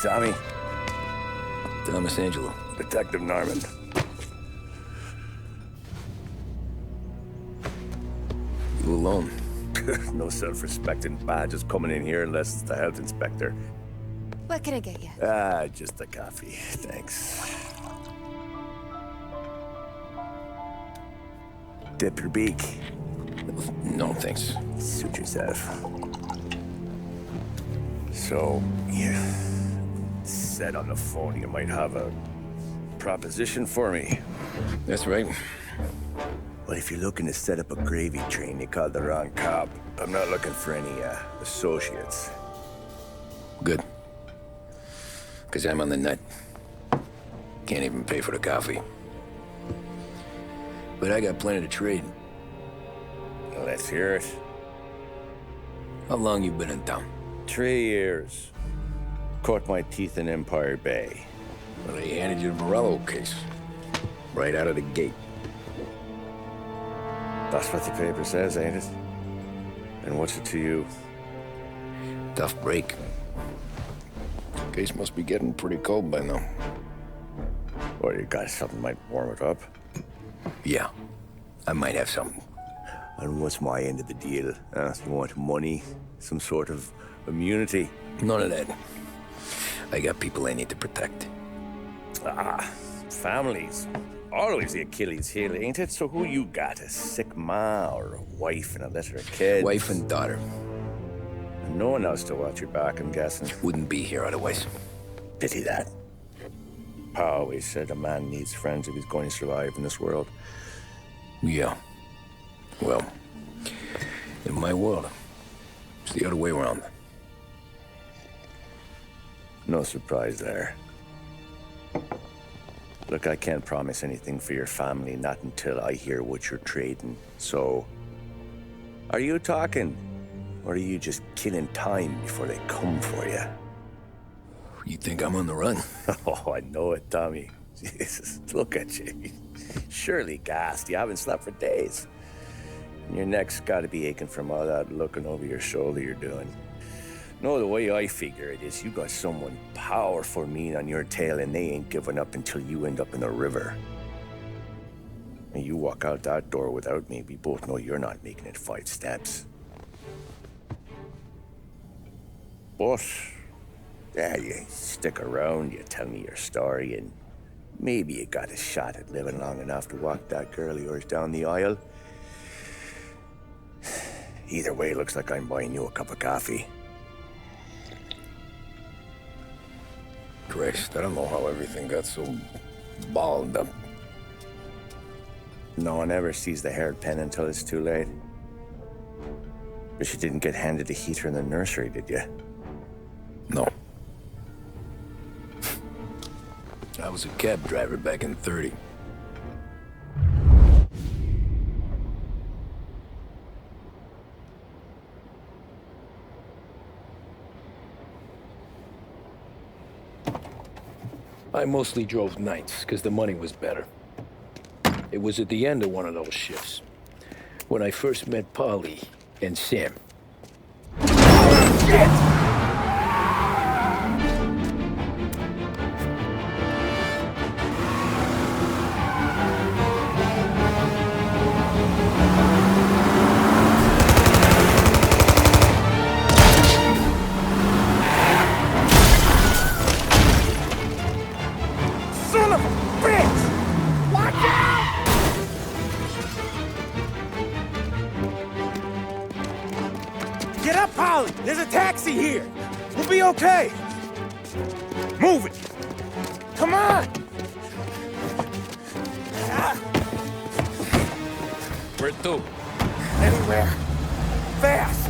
Tommy. Thomas Angelo. Detective Norman. You alone? No self-respecting badges coming in here unless it's the health inspector. What can I get you? Just a coffee. Thanks. Dip your beak. No, thanks. Suit yourself. So, you said on the phone you might have a proposition for me. That's right. Well, if you're looking to set up a gravy train, you called the wrong cop. I'm not looking for any, associates. Good. Because I'm on the nut. Can't even pay for the coffee. But I got plenty to trade. Let's hear it. How long you been in town? 3 years. Caught my teeth in Empire Bay. Well, they handed you the Morello case. Right out of the gate. That's what the paper says, ain't it? And what's it to you? Tough break. Case must be getting pretty cold by now. Or you got something might warm it up? Yeah, I might have something. And what's my end of the deal? You want money? Some sort of immunity? None of that. I got people I need to protect. Families. Always the Achilles heel, ain't it? So who you got? A sick ma or a wife and a litter of kids? Wife and daughter. And no one else to watch your back, I'm guessing. Wouldn't be here otherwise. Pity that. Pa always said a man needs friends if he's going to survive in this world. Yeah. Well, in my world, it's the other way around. No surprise there. Look, I can't promise anything for your family, not until I hear what you're trading. So, are you talking? Or are you just killing time before they come for you? You think I'm on the run? Oh, I know it, Tommy. Jesus, look at you. Surely gassed. You haven't slept for days. And your neck's got to be aching from all that looking over your shoulder you're doing. No, the way I figure it is you got someone powerful mean on your tail and they ain't giving up until you end up in the river. And you walk out that door without me, we both know you're not making it 5 steps. But, yeah, you stick around, you tell me your story, and maybe you got a shot at living long enough to walk that girl of yours down the aisle. Either way, looks like I'm buying you a cup of coffee. Christ, I don't know how everything got so balled up. No one ever sees the hairpin until it's too late. But you didn't get handed a heater in the nursery, did you? No. I was a cab driver back in '30. I mostly drove nights, because the money was better. It was at the end of one of those shifts, when I first met Polly and Sam. Shit! Son of a bitch! Watch out! Get up, Polly! There's a taxi here! We'll be okay! Move it! Come on! Where to? Anywhere! Fast!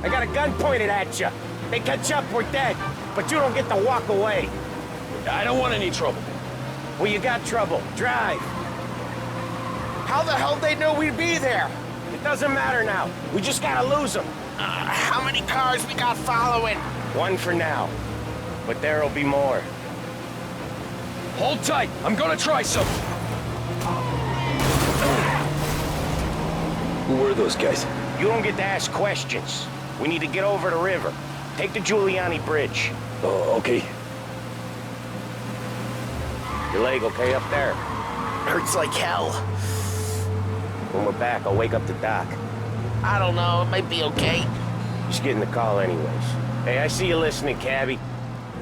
I got a gun pointed at you. They catch up, we're dead. But you don't get to walk away. I don't want any trouble. Well, you got trouble. Drive. How the hell they know we'd be there? It doesn't matter now. We just gotta lose them. How many cars we got following? One for now. But there'll be more. Hold tight. I'm gonna try something. Who were those guys? You don't get to ask questions. We need to get over the river. Take the Giuliani Bridge. Oh, okay. Your leg okay up there? Hurts like hell. When we're back, I'll wake up the doc. I don't know, it might be okay. Just getting the call anyways. Hey, I see you listening, cabbie.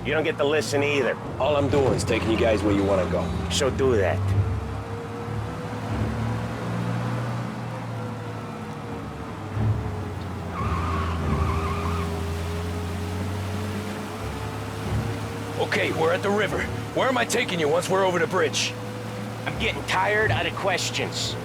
You don't get to listen either. All I'm doing is taking you guys where you want to go. So do that. Okay, we're at the river. Where am I taking you once we're over the bridge? I'm getting tired of the questions.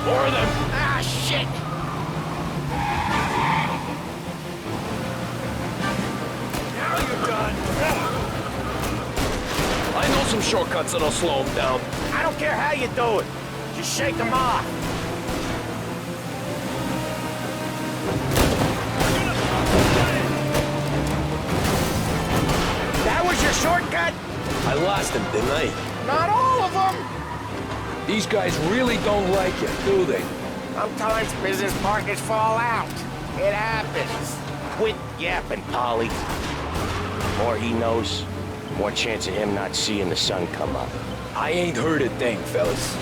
More of them! Ah, shit! Now you're done! I know some shortcuts that'll slow them down. I don't care how you do it. Just shake them off. That was your shortcut? I lost him, didn't I? Not all of them. These guys really don't like you, do they? Sometimes business partners fall out. It happens. Quit yapping, Polly. The more he knows, the more chance of him not seeing the sun come up. I ain't heard a thing, fellas.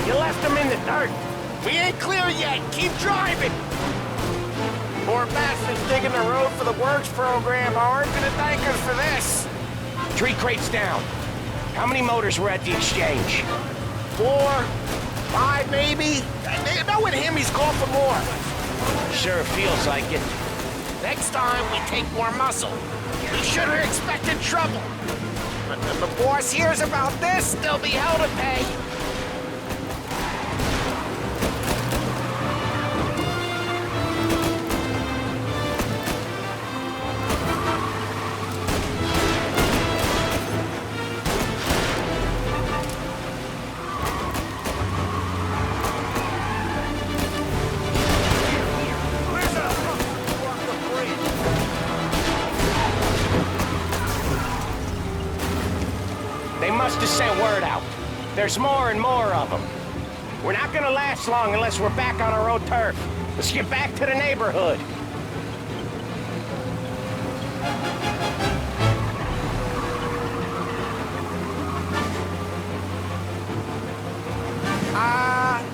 You left him in the dirt. We ain't clear yet! Keep driving! Poor bastards digging the road for the works program aren't gonna thank us for this! 3 crates down. How many motors were at the exchange? 4, 5 maybe? Knowing him, he's called for more. Sure feels like it. Next time, we take more muscle. We should have expected trouble. But when the boss hears about this, there'll be hell to pay. They must have sent word out. There's more and more of them. We're not gonna last long unless we're back on our own turf. Let's get back to the neighborhood.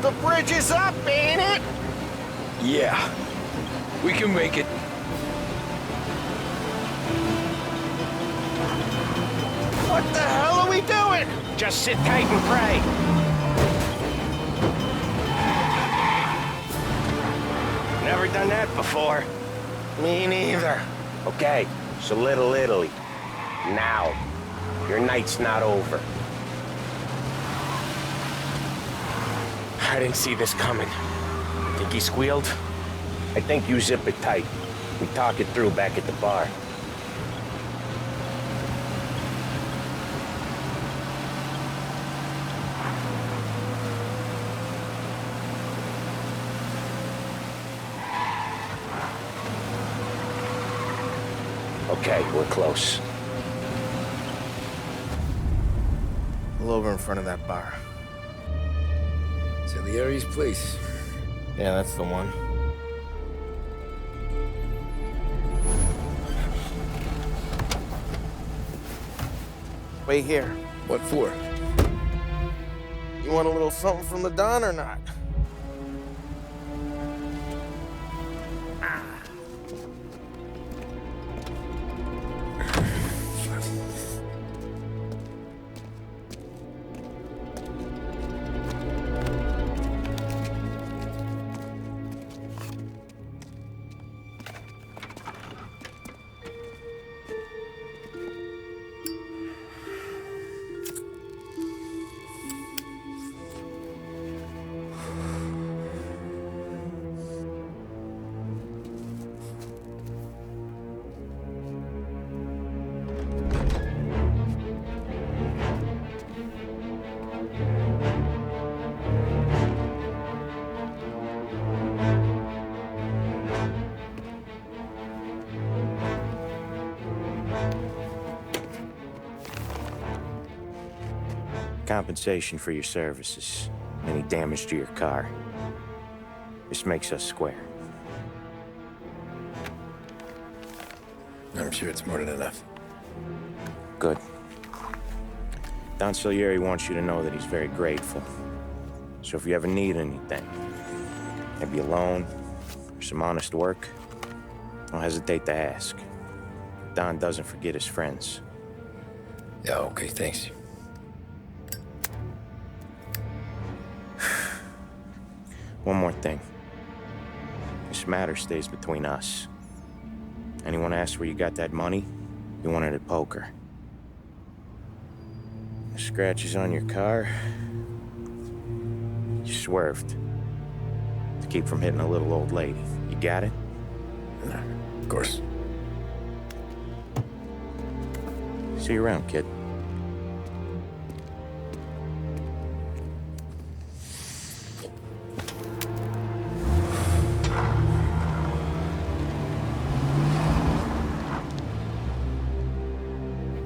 The bridge is up, ain't it? Yeah. We can make it. What the hell are we doing? Just sit tight and pray. Never done that before. Me neither. Okay, so Little Italy. Now. Your night's not over. I didn't see this coming. Think he squealed? I think you zip it tight. We talk it through back at the bar. Okay, we're close. Pull over in front of that bar. Salieri's place. Yeah, that's the one. Wait here. What for? You want a little something from the Don or not? compensation for your services, any damage to your car. This makes us square. I'm sure it's more than enough. Good. Don Salieri wants you to know that he's very grateful. So if you ever need anything, maybe a loan or some honest work, don't hesitate to ask. Don doesn't forget his friends. Yeah, okay, thanks. One more thing. This matter stays between us. Anyone asks where you got that money, you won it at poker. The scratches on your car, you swerved to keep from hitting a little old lady. You got it? Of course. See you around, kid.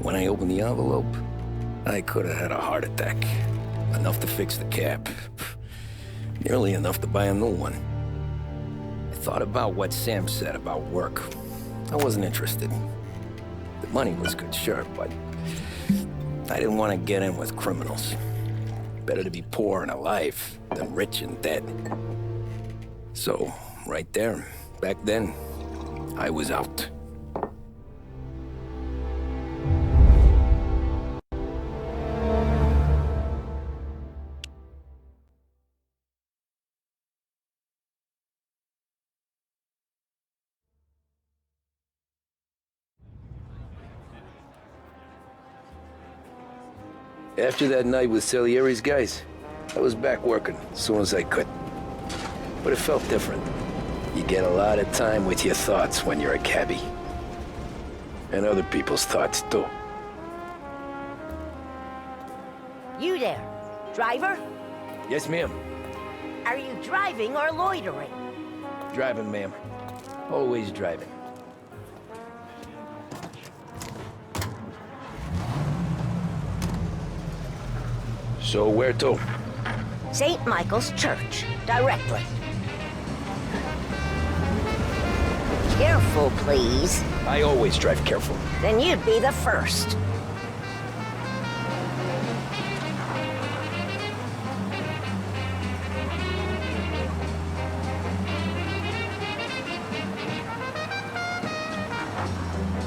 When I opened the envelope, I could have had a heart attack. Enough to fix the cap. Nearly enough to buy a new one. I thought about what Sam said about work. I wasn't interested. The money was good, sure, but I didn't want to get in with criminals. Better to be poor and alive than rich and dead. So, right there, back then, I was out. After that night with Salieri's guys, I was back working as soon as I could. But it felt different. You get a lot of time with your thoughts when you're a cabbie. And other people's thoughts, too. You there, driver? Yes, ma'am. Are you driving or loitering? Driving, ma'am. Always driving. So where to? St. Michael's Church, directly. Careful, please. I always drive careful. Then you'd be the first.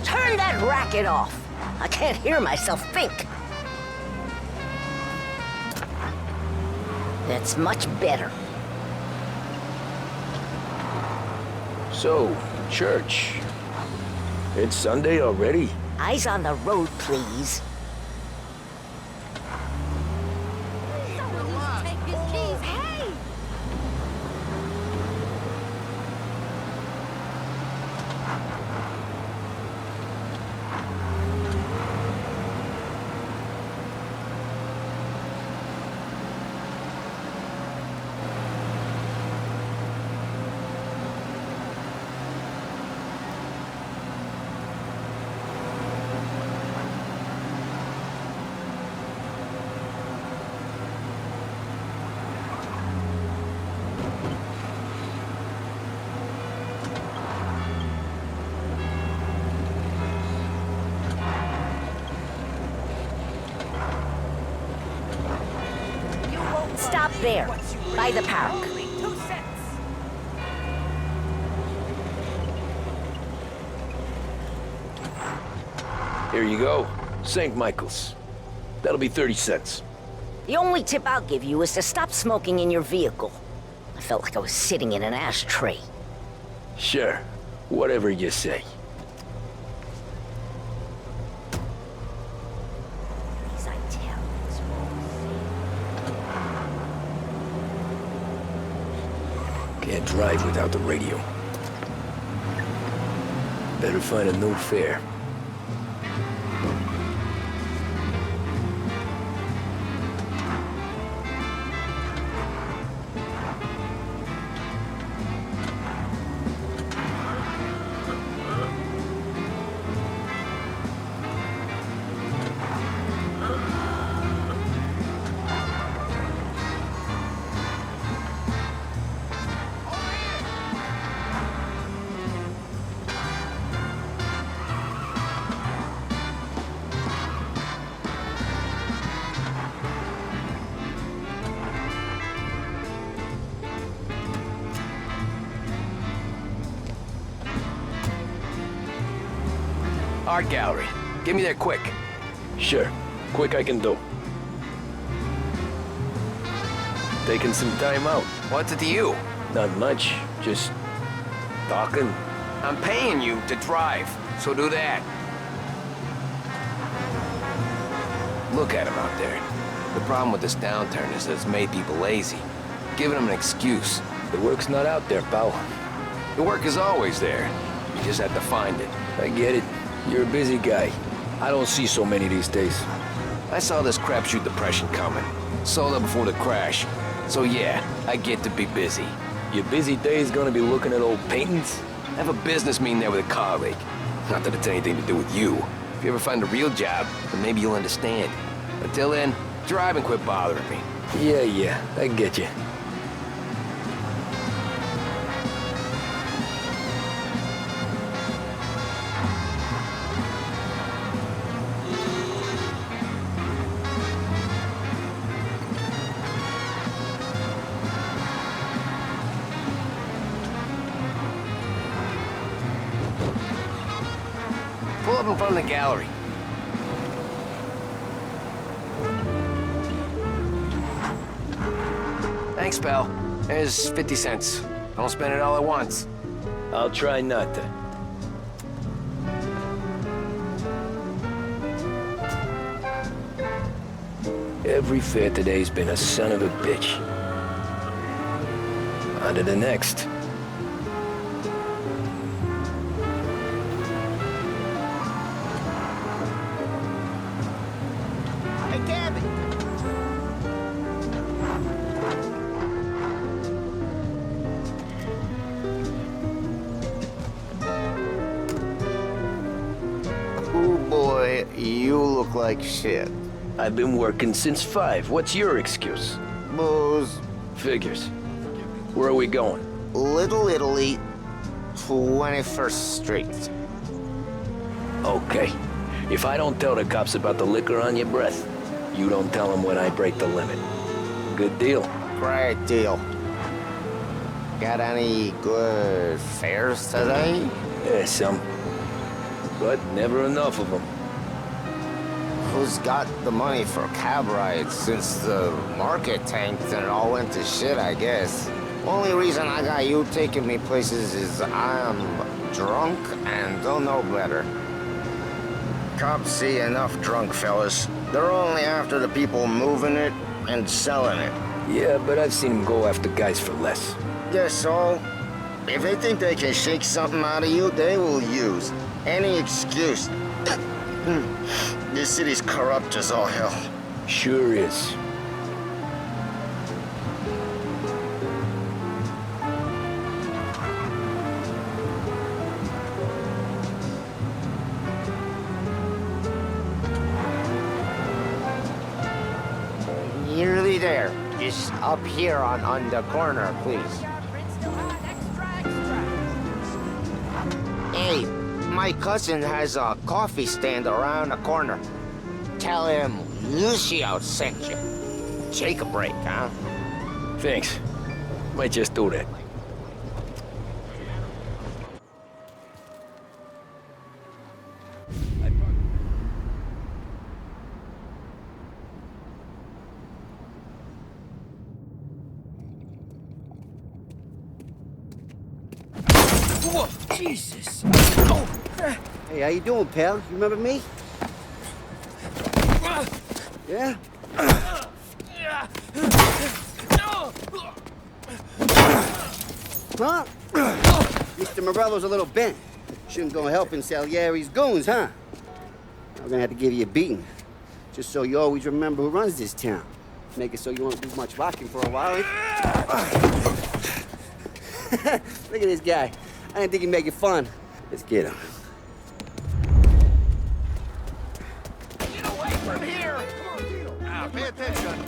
Turn that racket off. I can't hear myself think. That's much better. So, church. It's Sunday already? Eyes on the road, please. Take his keys. Hey! Stop there, by the park. 2 cents. Here you go. St. Michael's. That'll be 30 cents. The only tip I'll give you is to stop smoking in your vehicle. I felt like I was sitting in an ashtray. Sure. Whatever you say. These Italians Can't drive without the radio. Better find a new fare. Art gallery. Get me there quick. Sure. Quick I can do. Taking some time out. What's it to you? Not much. Just talking. I'm paying you to drive, so do that. Look at him out there. The problem with this downturn is that it's made people lazy. Giving them an excuse. The work's not out there, pal. The work is always there. You just have to find it. I get it. You're a busy guy. I don't see so many these days. I saw this crapshoot depression coming. Sold up before the crash. So yeah, I get to be busy. Your busy day's gonna be looking at old paintings? I have a business meeting there with a colleague. Not that it's anything to do with you. If you ever find a real job, then maybe you'll understand. Until then, drive and quit bothering me. Yeah, I get you. Pull up in front of the gallery. Thanks, pal. There's 50 cents. Don't spend it all at once. I'll try not to. Every fair today's been a son of a bitch. On to the next. Hey, Gabby. Oh boy, you look like shit. I've been working since 5. What's your excuse? Booze. Figures. Where are we going? Little Italy, 21st Street. Okay. If I don't tell the cops about the liquor on your breath, you don't tell them when I break the limit. Good deal. Great deal. Got any good fares today? Yeah, some. But never enough of them. Who's got the money for cab rides since the market tanked and it all went to shit, I guess? Only reason I got you taking me places is I'm drunk and don't know better. Cops see enough drunk fellas. They're only after the people moving it and selling it. Yeah, but I've seen them go after guys for less. Yes, so if they think they can shake something out of you, they will use any excuse. This city's corrupt as all hell. Sure is. Nearly there. Just up here on the corner, please. Hey, my cousin has a coffee stand around the corner. Tell him Lucio sent you. Take a break, huh? Thanks. Might just do that. Whoa, Jesus! Hey, how you doing, pal? You remember me? Yeah? Huh? Mr. Morello's a little bent. Shouldn't go helping Salieri's goons, huh? I'm gonna have to give you a beating. Just so you always remember who runs this town. Make it so you won't do much rocking for a while. Look at this guy. I didn't think he'd make it fun. Let's get him. Get away from here! Ah, pay attention.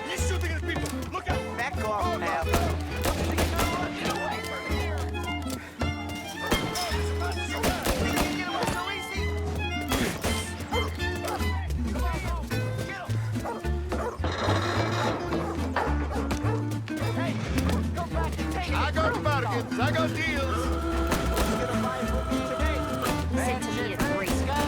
He's shooting at people. Look out! Back off, pal. Get away from here! Get away so easy! Hey, go back and take it! I got bargains. I got deals. Send to me at 3.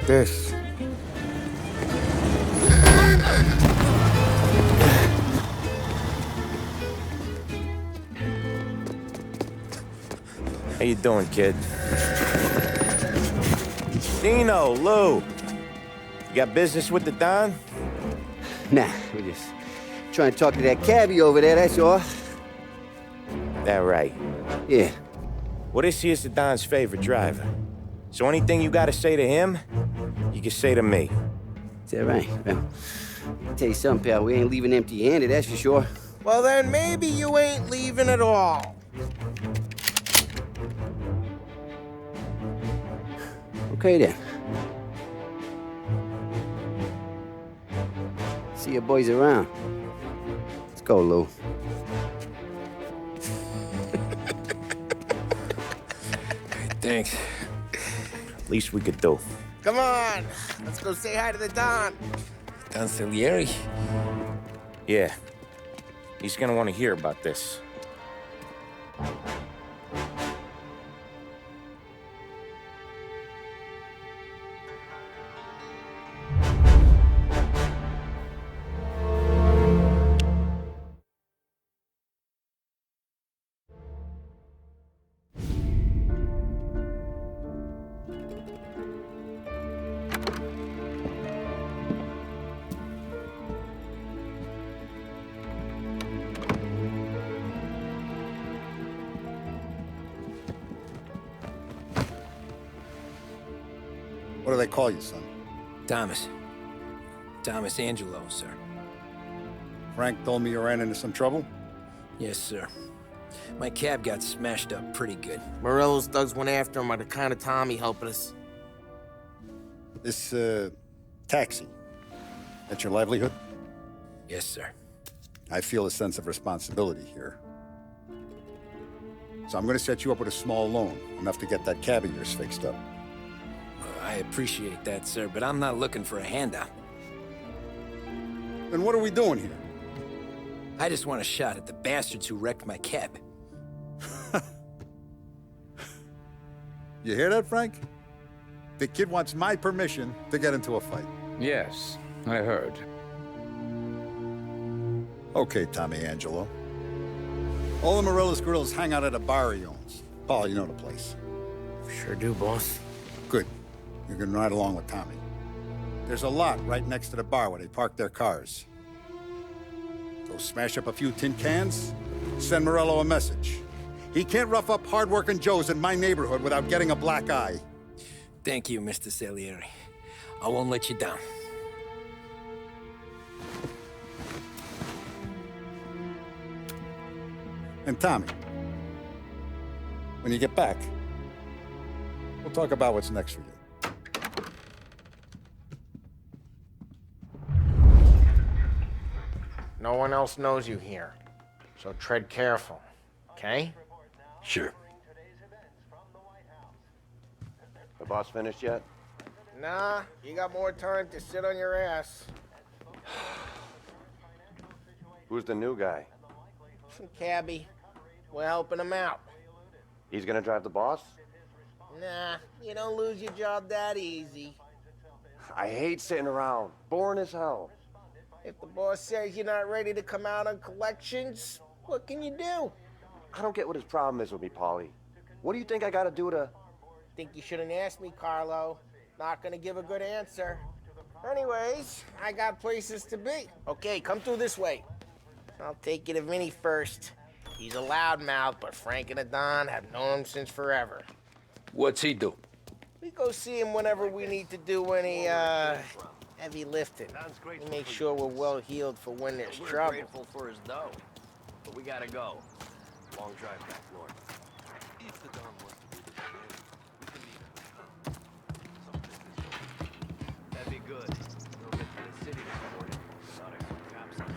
this. How you doing, kid? Dino, Lou. You got business with the Don? Nah, we're just trying to talk to that cabbie over there, that's all. That right. Yeah. Well, this here's the Don's favorite driver. So anything you gotta say to him, you can say to me. Is that right? Well, I'll tell you something, pal. We ain't leaving empty-handed, that's for sure. Well, then maybe you ain't leaving at all. Okay, then. See your boys around. Let's go, Lou. Thanks. Least we could do. Come on, let's go say hi to the Don. Don Salieri? Yeah. He's gonna want to hear about this. What do they call you, son? Thomas. Thomas Angelo, sir. Frank told me you ran into some trouble? Yes, sir. My cab got smashed up pretty good. Morello's thugs went after him on account of Tommy helping us. This, taxi. That's your livelihood? Yes, sir. I feel a sense of responsibility here. So I'm gonna set you up with a small loan, enough to get that cab of yours fixed up. I appreciate that, sir, but I'm not looking for a handout. Then what are we doing here? I just want a shot at the bastards who wrecked my cab. You hear that, Frank? The kid wants my permission to get into a fight. Yes, I heard. Okay, Tommy Angelo. All the Morello's girls hang out at a bar he owns. Paul, you know the place. Sure do, boss. Good. You can ride along with Tommy. There's a lot right next to the bar where they park their cars. Go smash up a few tin cans, send Morello a message. He can't rough up hard-working Joes in my neighborhood without getting a black eye. Thank you, Mr. Salieri. I won't let you down. And Tommy, when you get back, we'll talk about what's next for you. No one else knows you here, so tread careful, okay? Sure. The boss finished yet? Nah, you got more time to sit on your ass. Who's the new guy? Some cabbie. We're helping him out. He's gonna drive the boss? Nah, you don't lose your job that easy. I hate sitting around. Boring as hell. If the boss says you're not ready to come out on collections, what can you do? I don't get what his problem is with me, Paulie. What do you think I gotta do to... Think you shouldn't ask me, Carlo. Not gonna give a good answer. Anyways, I got places to be. Okay, come through this way. I'll take you to Vinny first. He's a loudmouth, but Frank and the Don have known him since forever. What's he do? We go see him whenever we need to do any, heavy lifting. We make sure we're well healed for when there's trouble. Grateful for his dough, but we gotta go. Long drive back north. If the Don wants to do this again, that'd be good. We'll get to the city this morning. Thought I saw cops on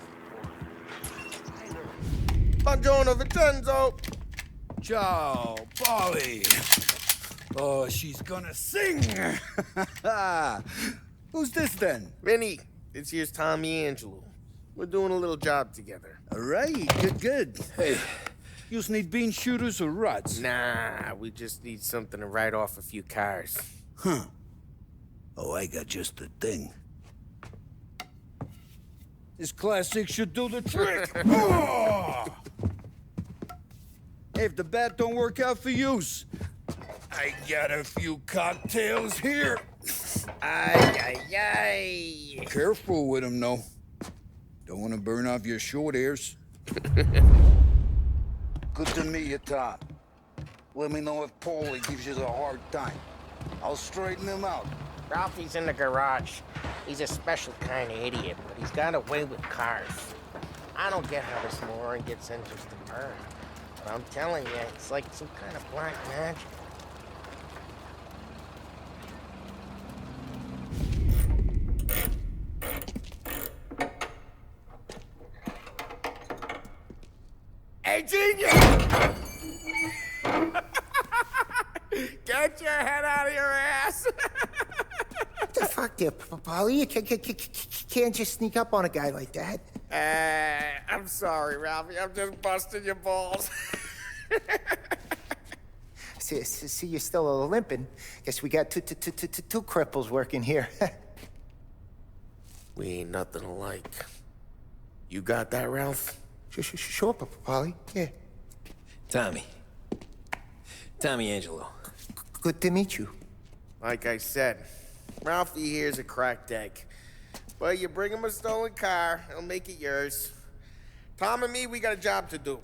the Buongiorno, Vincenzo! Ciao, Polly. Oh, she's gonna sing. Who's this then? Vinny, this here's Tommy Angelo. We're doing a little job together. All right, good. Hey, you need bean shooters or rods? Nah, we just need something to write off a few cars. Huh. Oh, I got just the thing. This classic should do the trick. Oh! Hey, if the bat don't work out for use, I got a few cocktails here. Ay, ay, ay. Careful with them, though. Don't want to burn off your short hairs. Good to meet you, Tom. Let me know if Paulie gives you a hard time. I'll straighten him out. Ralphie's in the garage. He's a special kind of idiot, but he's got a way with cars. I don't get how this moron gets engines to burn. But I'm telling you, it's like some kind of black magic. Hey, genius! Get your head out of your ass! What the fuck there, Paulie? You can't just sneak up on a guy like that. I'm sorry, Ralphie. I'm just busting your balls. See, you're still limping. Guess we got two cripples working here. We ain't nothing alike. You got that, Ralph? Sure, Paulie. Yeah. Tommy Angelo. Good to meet you. Like I said, Ralphie here's a cracked egg. But you bring him a stolen car, he'll make it yours. Tom and me, we got a job to do.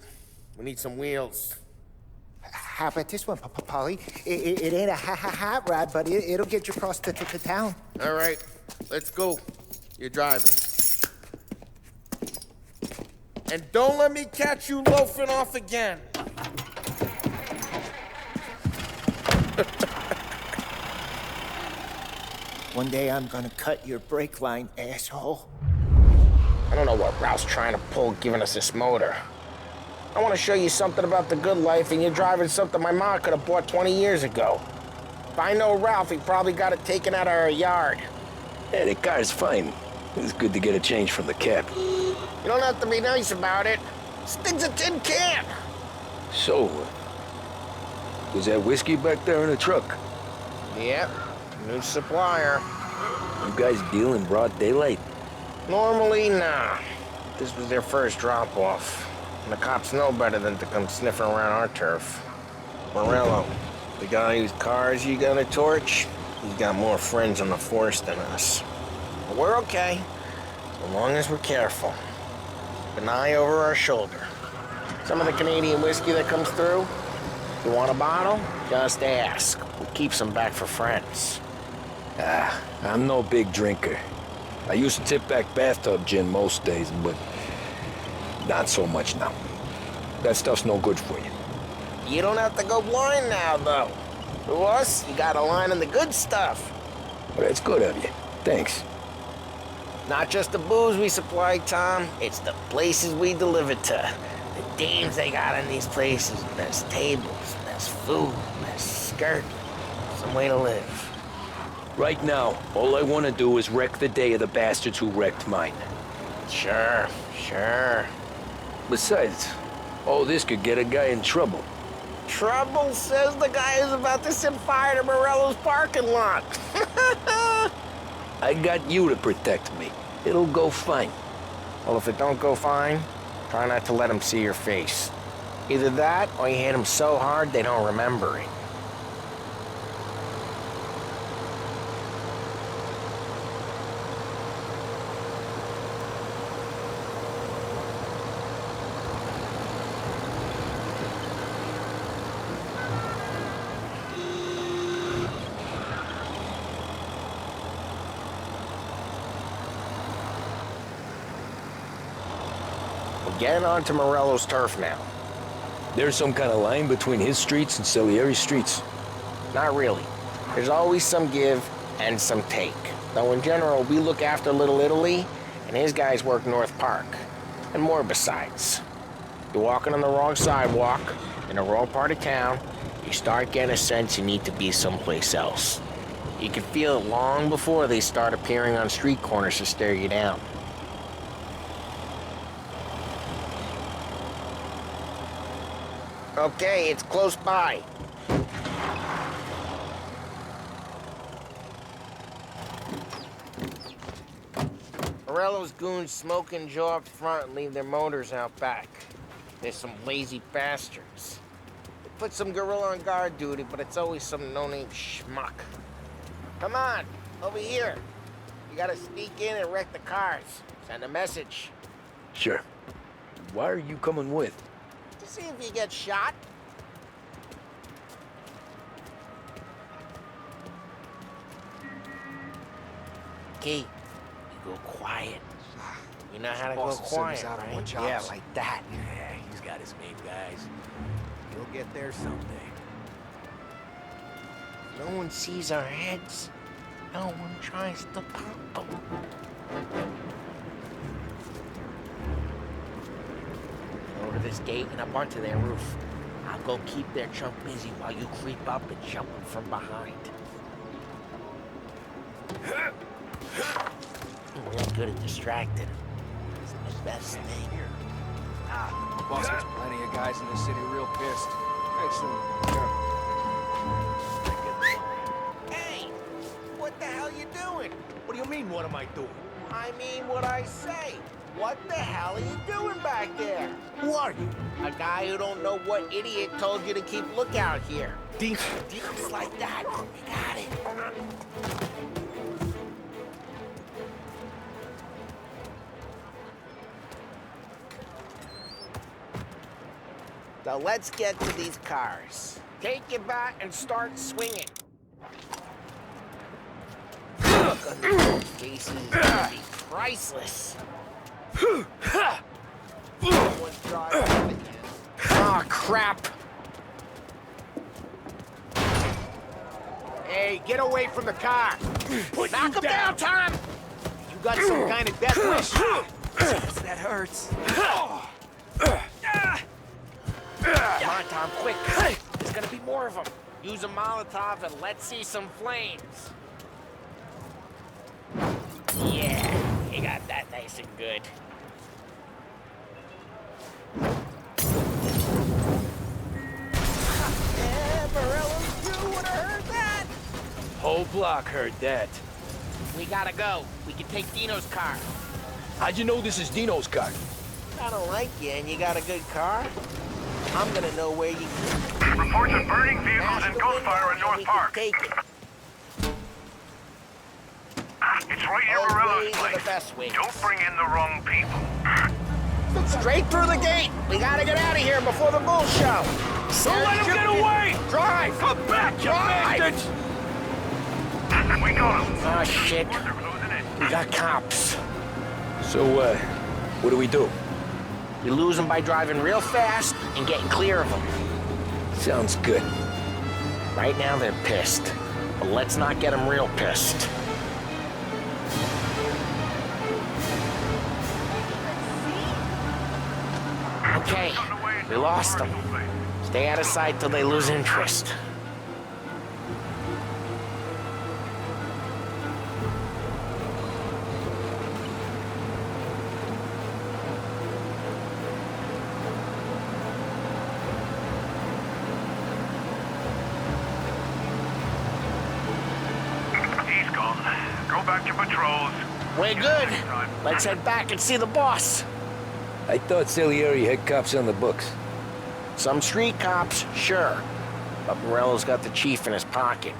We need some wheels. How about this one, Paulie? It ain't a hot rod, but it'll get you across to town. All right, let's go. You're driving. And don't let me catch you loafing off again. One day I'm gonna cut your brake line, asshole. I don't know what Ralph's trying to pull giving us this motor. I want to show you something about the good life, and you're driving something my mom could have bought 20 years ago. If I know Ralph, he probably got it taken out of our yard. Yeah, the car's fine. It's good to get a change from the cab. You don't have to be nice about it. This thing's a tin can. So, was that whiskey back there in the truck? Yep, new supplier. You guys deal in broad daylight? Normally, nah. This was their first drop-off. And the cops know better than to come sniffing around our turf. Morello, the guy whose cars you got a torch, he's got more friends on the force than us. But we're okay, so long as we're careful. Keep an eye over our shoulder. Some of the Canadian whiskey that comes through, if you want a bottle, just ask. We keep some back for friends. I'm no big drinker. I used to tip back bathtub gin most days, but not so much now. That stuff's no good for you. You don't have to go blind now, though. To us, you got a line in the good stuff. Well, that's good of you. Thanks. Not just the booze we supply, Tom. It's the places we deliver to. The dames they got in these places. There's tables, there's food, there's skirt. Some way to live. Right now, all I want to do is wreck the day of the bastards who wrecked mine. Sure. Besides, all this could get a guy in trouble. Trouble says the guy is about to set fire to Morello's parking lot. I got you to protect me. It'll go fine. Well, if it don't go fine, try not to let them see your face. Either that, or you hit them so hard they don't remember it. Get onto Morello's turf now. There's some kind of line between his streets and Salieri's streets? Not really. There's always some give and some take. Though in general, we look after Little Italy, and his guys work North Park. And more besides. You're walking on the wrong sidewalk, in the wrong part of town, you start getting a sense you need to be someplace else. You can feel it long before they start appearing on street corners to stare you down. Okay, it's close by. Morello's goons smoke and Joe up front and leave their motors out back. They're some lazy bastards. They put some gorilla on guard duty, but it's always some no-name schmuck. Come on, over here. You gotta sneak in and wreck the cars. Send a message. Sure. Why are you coming with? To see if you get shot. Key, you go quiet. You know how to go quiet, right? Yeah, like that. Yeah, he's got his main guys. He'll get there someday. No one sees our heads. No one tries to pop them. Over this gate and up onto their roof. I'll go keep their chump busy while you creep up and jump them from behind. I'm real good at distracting. It's the best thing. Boss has plenty of guys in the city real pissed. Hey, what the hell you doing? What do you mean, what am I doing? I mean what I say. What the hell are you doing back there? Who are you? A guy who don't know what idiot told you to keep lookout here. Dean. Just like that. You got it. Now let's get to these cars. Take your bat and start swinging. Look on these faces is gonna be priceless. Someone's driving. Oh, crap. Hey, get away from the car. Knock him down, Tom! You got some kind of death wish? That hurts. Come on, Tom, quick. There's gonna be more of them. Use a Molotov and let's see some flames. Yeah, you got that nice and good. Yeah, Morello's crew would have heard that. Whole block heard that. We gotta go. We can take Dino's car. How'd you know this is Dino's car? I don't like you and you got a good car. I'm gonna know where you Reports of burning vehicles and gunfire in North Park. Take it. It's right near All Morello's ways are place. the best ways. Don't bring in the wrong people. Straight through the gate. We gotta get out of here before the bull show. Don't let him get away! Drive! Come back, you bastards! We got him. Oh, shit. They're closing in. We got cops. So, what do we do? You lose them by driving real fast and getting clear of them. Sounds good. Right now, they're pissed. But let's not get them real pissed. Okay, we lost them. Stay out of sight till they lose interest. He's gone. Go back to patrols. We're good. Let's head back and see the boss. I thought Salieri had cops on the books. Some street cops, sure. But Morello's got the chief in his pocket.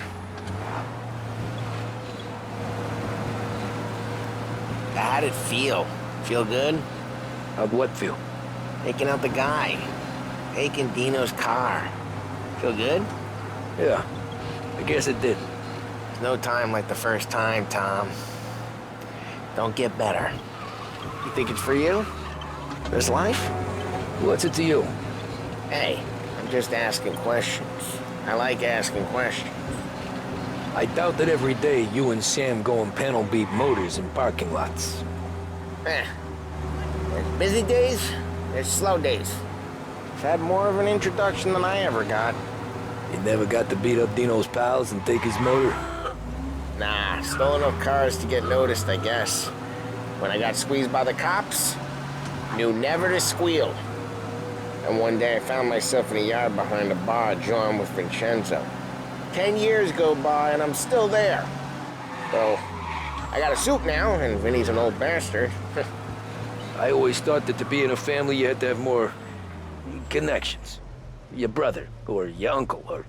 How'd it feel? Feel good? How'd what feel? Taking out the guy. Taking Dino's car. Feel good? Yeah, I guess it did. There's no time like the first time, Tom. Don't get better. You think it's for you? This life? What's it to you? Hey, I'm just asking questions. I like asking questions. I doubt that every day you and Sam go and panel beat motors in parking lots. There's busy days, there's slow days. I've had more of an introduction than I ever got. You never got to beat up Dino's pals and take his motor? Nah, stole enough cars to get noticed, I guess. When I got squeezed by the cops, knew never to squeal. And one day I found myself in a yard behind a bar jawing with Vincenzo. 10 years go by and I'm still there. Though, I I got a suit now, and Vinny's an old bastard. I always thought that to be in a family you had to have more connections. Your brother, or your uncle, or...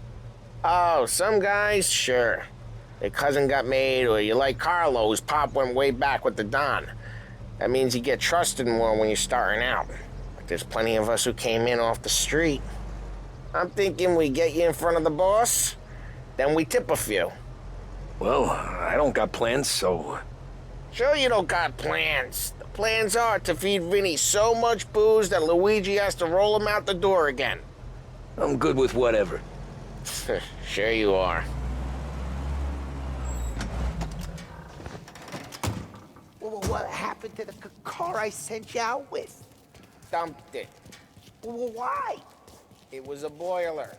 Oh, some guys, sure. Their cousin got made, or you like Carlos, Pop went way back with the Don. That means you get trusted more when you're starting out. But there's plenty of us who came in off the street. I'm thinking we get you in front of the boss, then we tip a few. Well, I don't got plans, so... Sure you don't got plans. The plans are to feed Vinny so much booze that Luigi has to roll him out the door again. I'm good with whatever. Sure you are. Well, what happened to the car I sent you out with? Dumped it. Well, why? It was a boiler.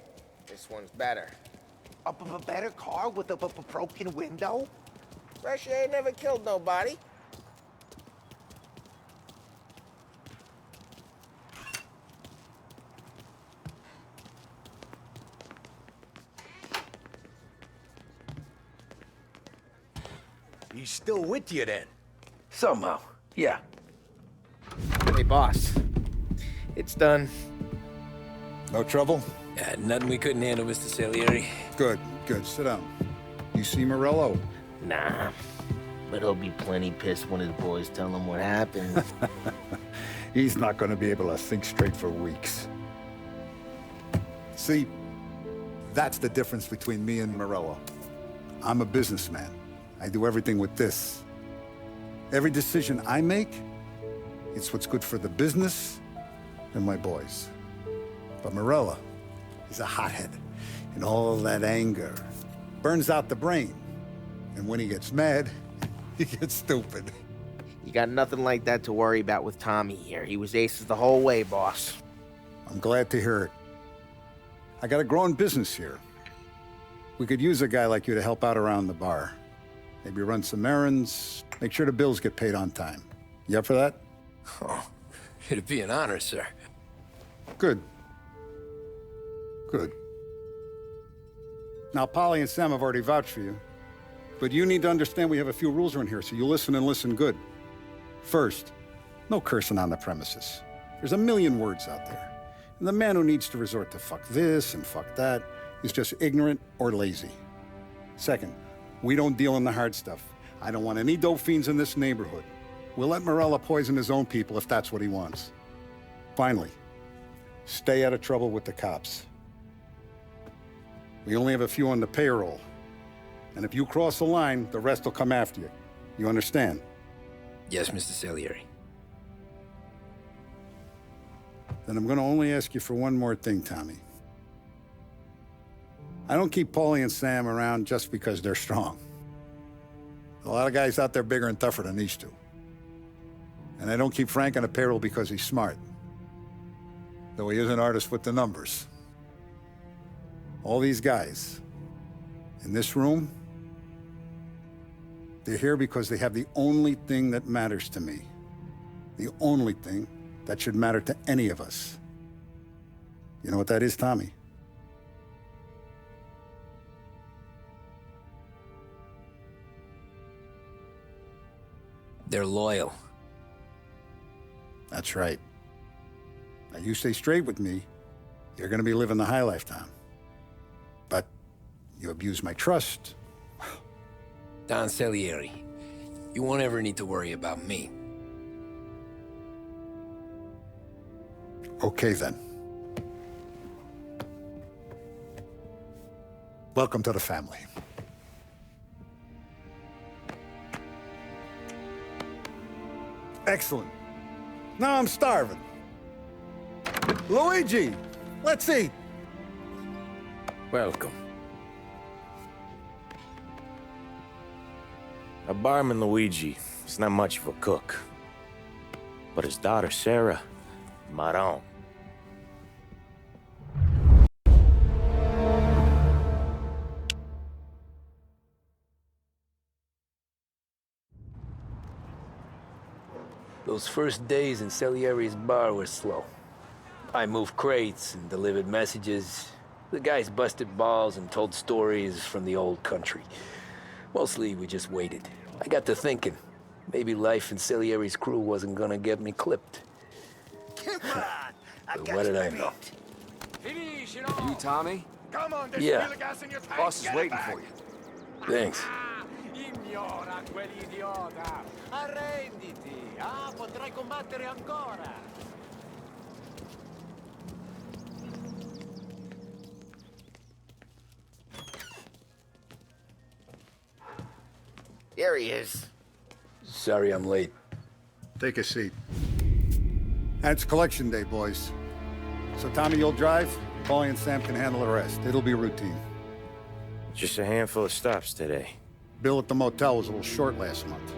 This one's better. A better car with a broken window? Fresh air never killed nobody. He's still with you then? Somehow, yeah. Hey, boss. It's done. No trouble? Yeah, nothing we couldn't handle, Mr. Salieri. Good, good. Sit down. You see Morello? Nah. But he'll be plenty pissed when his boys tell him what happened. He's not going to be able to think straight for weeks. See, that's the difference between me and Morello. I'm a businessman. I do everything with this. Every decision I make, it's what's good for the business and my boys. But Morello, he's a hothead. And all that anger burns out the brain. And when he gets mad, he gets stupid. You got nothing like that to worry about with Tommy here. He was aces the whole way, boss. I'm glad to hear it. I got a growing business here. We could use a guy like you to help out around the bar. Maybe run some errands, make sure the bills get paid on time. You up for that? Oh, it'd be an honor, sir. Good. Good. Now, Polly and Sam have already vouched for you. But you need to understand we have a few rules around here, so you listen and listen good. First, no cursing on the premises. There's a million words out there. And the man who needs to resort to fuck this and fuck that is just ignorant or lazy. Second, we don't deal in the hard stuff. I don't want any dope fiends in this neighborhood. We'll let Morella poison his own people if that's what he wants. Finally, stay out of trouble with the cops. We only have a few on the payroll. And if you cross the line, the rest will come after you. You understand? Yes, Mr. Salieri. Then I'm going to only ask you for one more thing, Tommy. I don't keep Paulie and Sam around just because they're strong. A lot of guys out there bigger and tougher than these two. And I don't keep Frank on the payroll because he's smart. Though he is an artist with the numbers. All these guys in this room, they're here because they have the only thing that matters to me. The only thing that should matter to any of us. You know what that is, Tommy? They're loyal. That's right. Now, you stay straight with me, you're gonna be living the high life, Tom. But you abuse my trust. Don Salieri, you won't ever need to worry about me. Okay, then. Welcome to the family. Excellent. Now I'm starving. Luigi, let's eat. Welcome. A barman, Luigi, is not much of a cook. But his daughter, Sarah, Maron. Those first days in Salieri's bar were slow. I moved crates and delivered messages. The guys busted balls and told stories from the old country. Mostly, we just waited. I got to thinking, maybe life in Salieri's crew wasn't gonna get me clipped. Come on! But what did I know? You Tommy? Come on, there's Yeah. still gas in your tank. Boss is Get it waiting back. for you. Thanks. Ignora quell'idiota! Arrenditi! Ah, potrai combattere ancora! There he is. Sorry I'm late. Take a seat. And it's collection day, boys. So Tommy, you'll drive. Paulie and Sam can handle the rest. It'll be routine. Just a handful of stops today. Bill at the motel was a little short last month.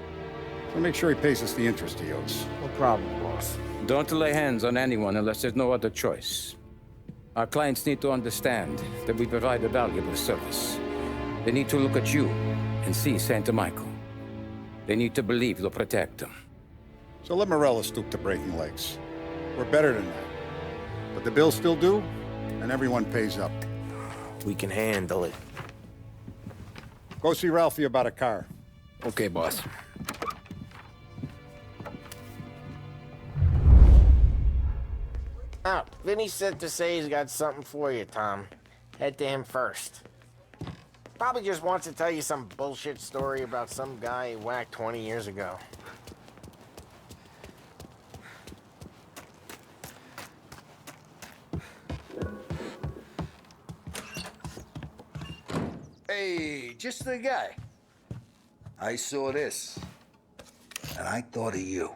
So make sure he pays us the interest he owes. No problem, boss. Don't lay hands on anyone unless there's no other choice. Our clients need to understand that we provide a valuable service. They need to look at you and see Santa Michael. They need to believe you'll protect them. So let Morello stoop to breaking legs. We're better than that. But the bills still due, and everyone pays up. We can handle it. Go see Ralphie about a car. Okay, boss. Oh, Vinny said to say he's got something for you, Tom. Head to him first. Probably just wants to tell you some bullshit story about some guy he whacked 20 years ago. Hey, just the guy. I saw this, and I thought of you.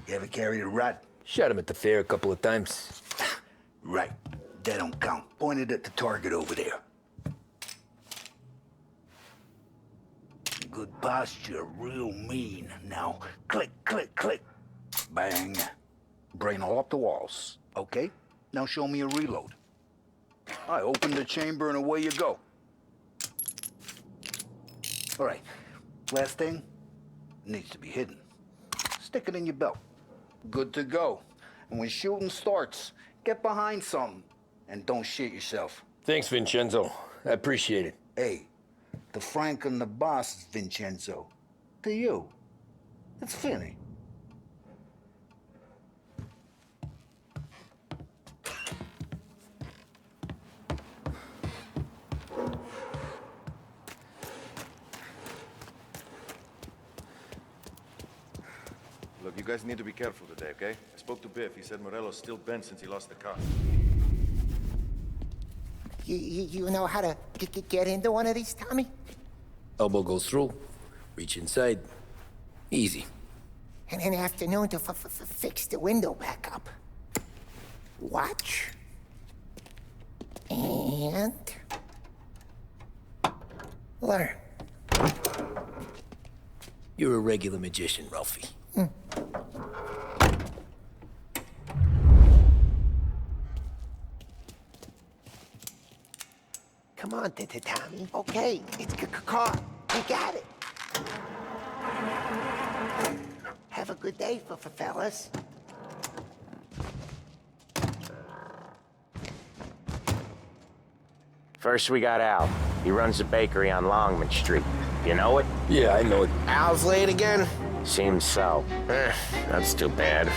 You ever carried a rat? Shot him at the fair a couple of times. Right. That don't count. Pointed at the target over there. Good posture, real mean. Now, click, click, click. Bang. Brain all up the walls. Okay? Now show me a reload. I open the chamber and away you go. All right. Last thing. Needs to be hidden. Stick it in your belt. Good to go. And when shooting starts, get behind something. And don't shit yourself. Thanks, Vincenzo. I appreciate it. Hey, the Frank and the boss is Vincenzo. To you, it's Vinny. Look, you guys need to be careful today, okay? I spoke to Biff. He said Morello's still bent since he lost the car. You know how to get into one of these, Tommy? Elbow goes through. Reach inside. Easy. And an afternoon to fix the window back up. Watch. And... learn. You're a regular magician, Ralphie. Come on, Tommy. Okay, it's car. We got it. Have a good day, fellas. First we got Al. He runs a bakery on Longman Street. You know it? Yeah, I know it. Al's late again? Seems so. That's too bad.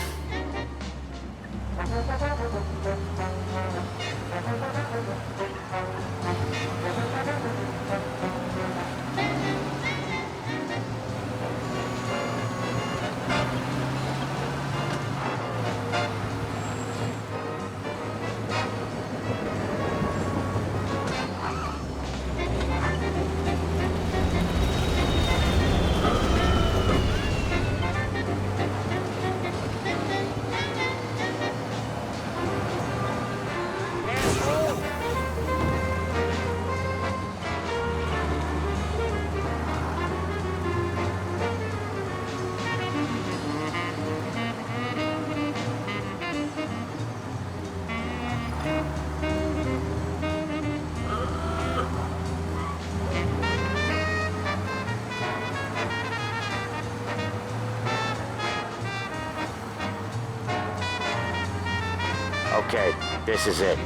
Okay, this is it.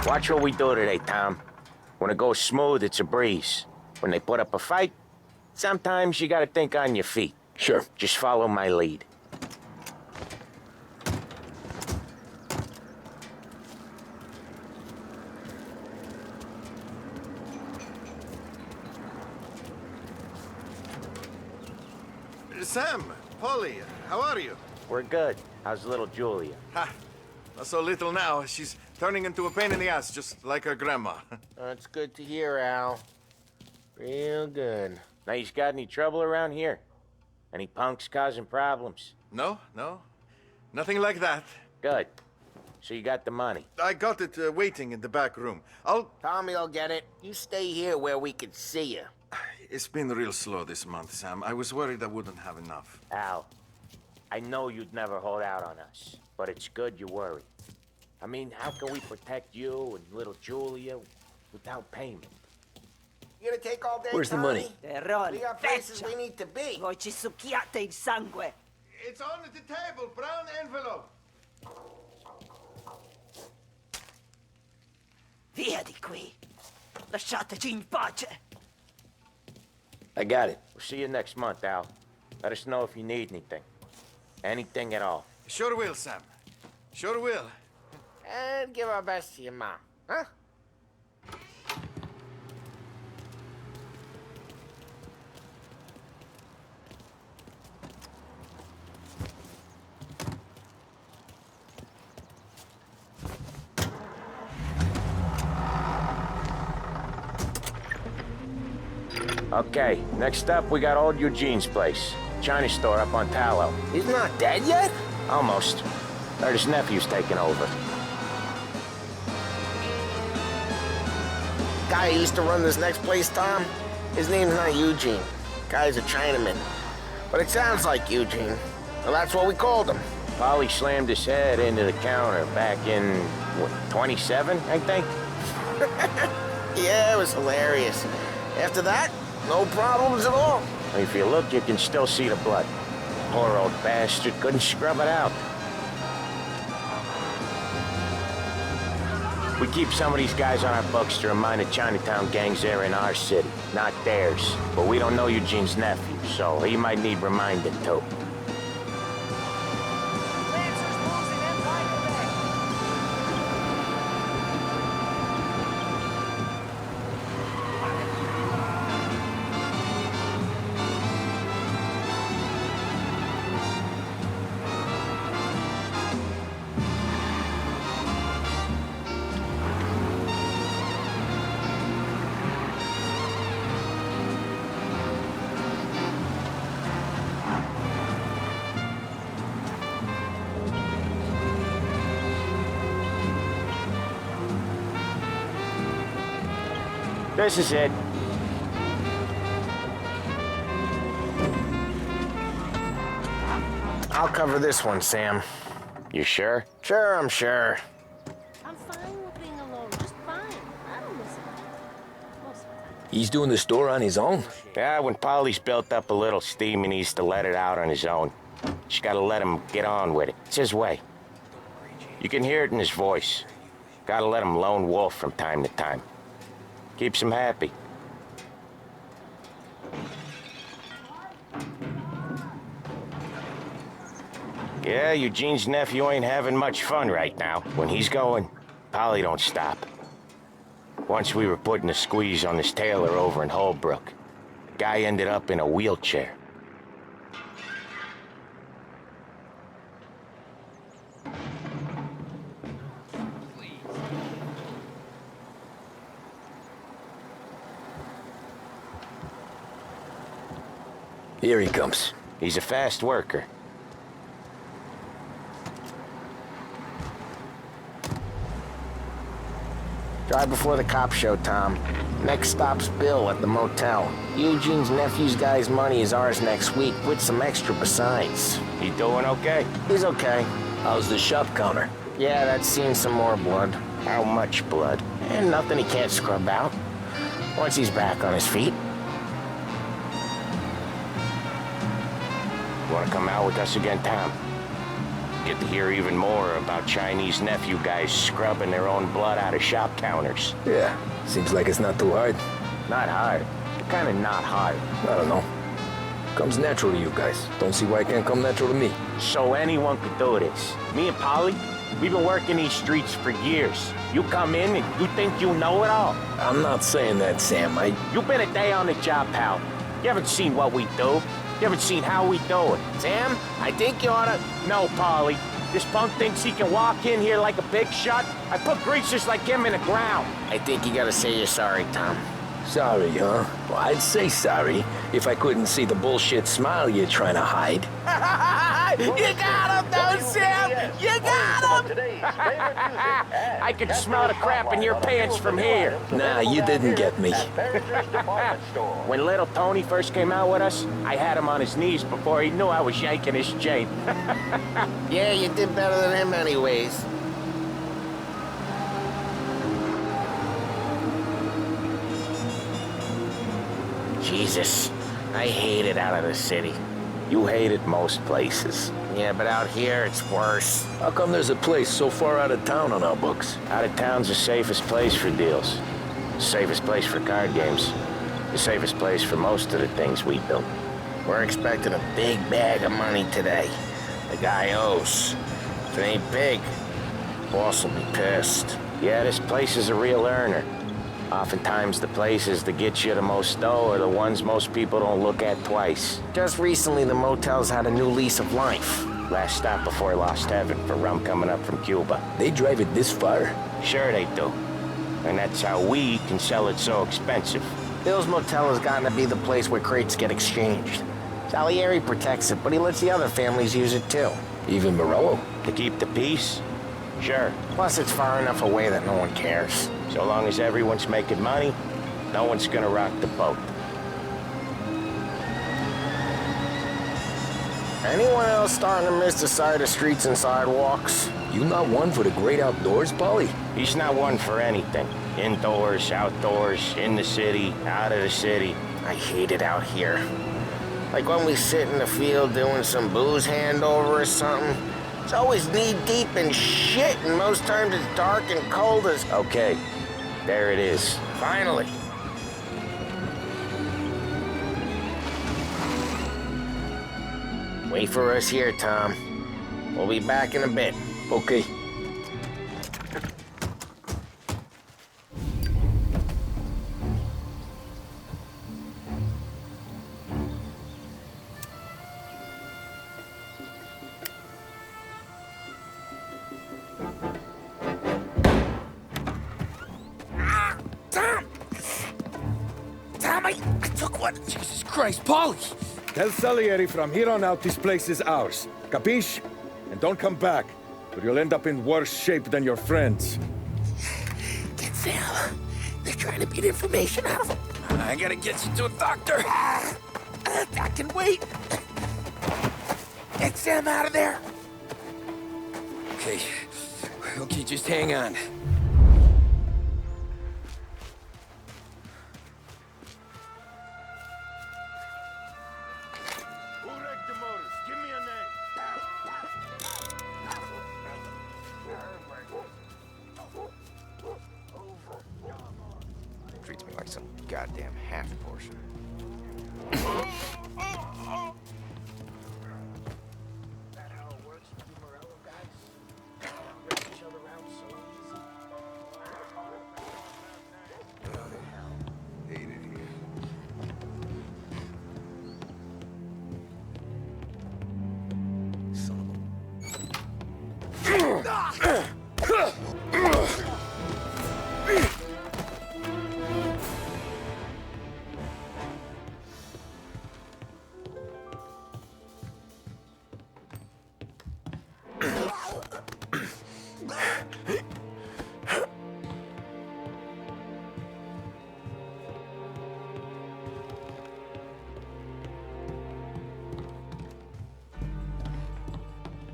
Watch what we do today, Tom. When it goes smooth, it's a breeze. When they put up a fight, sometimes you gotta think on your feet. Sure. Just follow my lead. Sam, Polly, how are you? We're good. How's little Julia? Ha! Not so little now. She's turning into a pain in the ass, just like her grandma. That's good to hear, Al. Real good. Now, you got any trouble around here? Any punks causing problems? No. Nothing like that. Good. So you got the money? I got it waiting in the back room. Tommy will get it. You stay here where we can see you. It's been real slow this month, Sam. I was worried I wouldn't have enough. Al, I know you'd never hold out on us, but it's good you worry. I mean, how can we protect you and little Julia without payment? You gonna take all day, Where's the money? Terrone, we got places we need to be. Voi ci succhiate il sangue. It's on the table, brown envelope. Via di qui. Lasciateci in pace. I got it. We'll see you next month, Al. Let us know if you need anything. Anything at all. Sure will, Sam. Sure will. And give our best to your mom, huh? Okay, next up, we got old Eugene's place. China store up on Tallow. He's not dead yet? Almost. Heard his nephew's taking over. Guy who used to run this next place, Tom, his name's not Eugene. Guy's a Chinaman. But it sounds like Eugene. Well, that's what we called him. Polly slammed his head into the counter back in, what, 27, I think? Yeah, it was hilarious. After that, no problems at all. If you look, you can still see the blood. Poor old bastard couldn't scrub it out. We keep some of these guys on our books to remind the Chinatown gangs they're in our city, not theirs. But we don't know Eugene's nephew, so he might need reminding too. This is it. I'll cover this one, Sam. You sure? Sure, I'm sure. I'm fine with being alone, just fine. I don't miss it. Most of the time. He's doing the store on his own? Yeah, when Polly's built up a little steam, he needs to let it out on his own. Just gotta let him get on with it. It's his way. You can hear it in his voice. Gotta let him lone wolf from time to time. Keeps him happy. Yeah, Eugene's nephew ain't having much fun right now. When he's going, Polly don't stop. Once we were putting a squeeze on this tailor over in Holbrook. Guy ended up in a wheelchair. Here he comes. He's a fast worker. Drive before the cops show, Tom. Next stop's Bill at the motel. Eugene's nephew's guy's money is ours next week, with some extra besides. He doing okay? He's okay. How's the shop counter? Yeah, that's seen some more blood. How much blood? And nothing he can't scrub out. Once he's back on his feet. You wanna come out with us again, Tom? get to hear even more about Chinese nephew guys scrubbing their own blood out of shop counters. Yeah, seems like it's not too hard. Not hard. Kind of not hard. I don't know. Comes natural to you guys. Don't see why it can't come natural to me. So anyone could do this. Me and Polly, we've been working these streets for years. You come in and you think you know it all. I'm not saying that, Sam. You've been a day on the job, pal. You haven't seen what we do. You haven't seen how we do it. Sam, I think you oughta... No, Polly. This punk thinks he can walk in here like a big shot. I put greasers like him in the ground. I think you gotta say you're sorry, Tom. Sorry, huh? Well, I'd say sorry if I couldn't see the bullshit smile you're trying to hide. You got him, though, Sam! You got him! I could smell the crap in your pants from here. Nah, you didn't get me. When little Tony first came out with us, I had him on his knees before he knew I was yanking his chain. Yeah, you did better than him anyways. Jesus, I hate it out of the city. You hate it most places. Yeah, but out here, it's worse. How come there's a place so far out of town on our books? Out of town's the safest place for deals. The safest place for card games. The safest place for most of the things we built. We're expecting a big bag of money today. The guy owes. If it ain't big, boss will be pissed. Yeah, this place is a real earner. Oftentimes the places that get you the most dough are the ones most people don't look at twice. Just recently, the motel's had a new lease of life. Last stop before Lost Heaven for rum coming up from Cuba. They drive it this far? Sure they do. And that's how we can sell it so expensive. Bill's Motel has gotten to be the place where crates get exchanged. Salieri protects it, but he lets the other families use it too. Even Morello? To keep the peace? Sure. Plus, it's far enough away that no one cares. So long as everyone's making money, no one's gonna rock the boat. Anyone else starting to miss the sight of streets and sidewalks? You not one for the great outdoors, Polly? He's not one for anything. Indoors, outdoors, in the city, out of the city. I hate it out here. Like when we sit in the field doing some booze handover or something. It's always knee-deep in shit, and most times it's dark and cold as... Okay, there it is. Finally. Wait for us here, Tom. We'll be back in a bit. Okay. Jesus Christ, Polly! Tell Salieri from here on out this place is ours. Capiche? And don't come back, or you'll end up in worse shape than your friends. Get Sam. They're trying to beat information out of him. I gotta get you to a doctor. I can wait. Get Sam out of there. Okay. Okay, just hang on. Treats me like some goddamn half portion.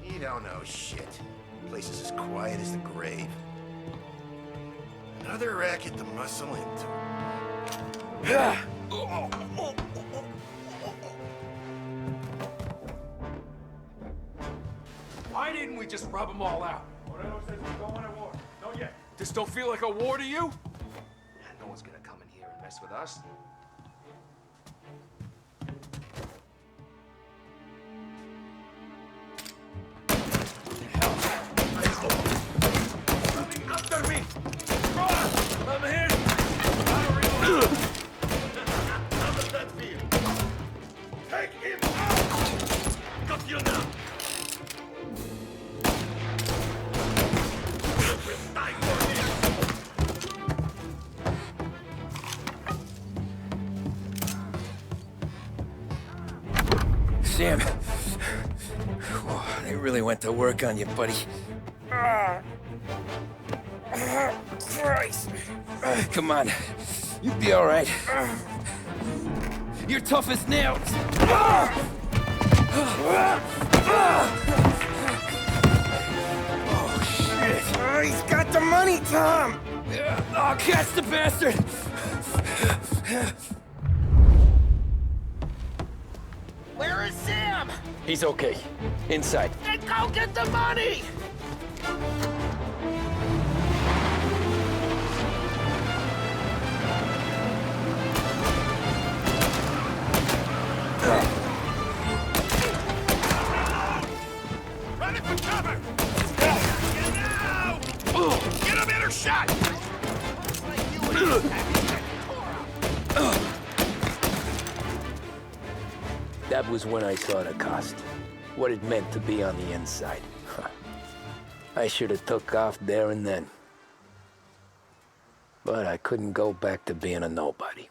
You don't know shit. The place is as quiet as the grave. Another racket to muscle into. Why didn't we just rub them all out. Moreno says we're going to war. Not yet. This don't feel like a war to you? No one's gonna come in here and mess with us. After me! Run! I'm here! How does that feel? Take him out! Got you now! You will die for this! Sam. Whoa, they really went to work on you, buddy. Christ. Come on. You'll be all right. You're tough as nails. Oh, shit. Oh, he's got the money, Tom! Oh, catch the bastard! Where is Sam? He's okay. Inside. Then go get the money! Run it for cover! Get now! Get a better shot! That was when I saw the cost. What it meant to be on the inside. I should have took off there and then. But I couldn't go back to being a nobody.